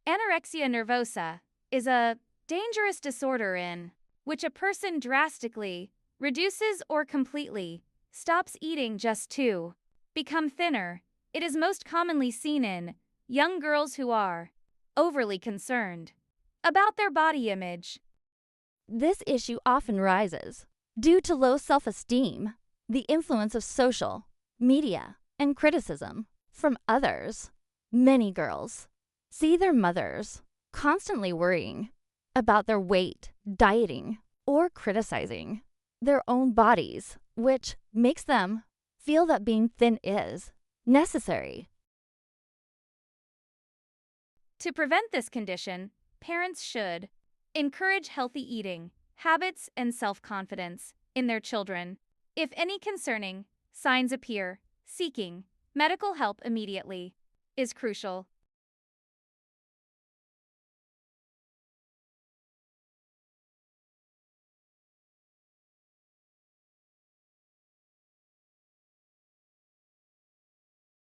Anorexia nervosa is a dangerous disorder in which a person drastically reduces or completely stops eating just to become thinner. It is most commonly seen in young girls who are overly concerned about their body image. This issue often rises due to low self-esteem, the influence of social media, and criticism from others. Many girls see their mothers constantly worrying about their weight, dieting, or criticizing their own bodies, which makes them feel that being thin is necessary. To prevent this condition, parents should encourage healthy eating habits and self-confidence in their children. If any concerning signs appear, seeking medical help immediately is crucial.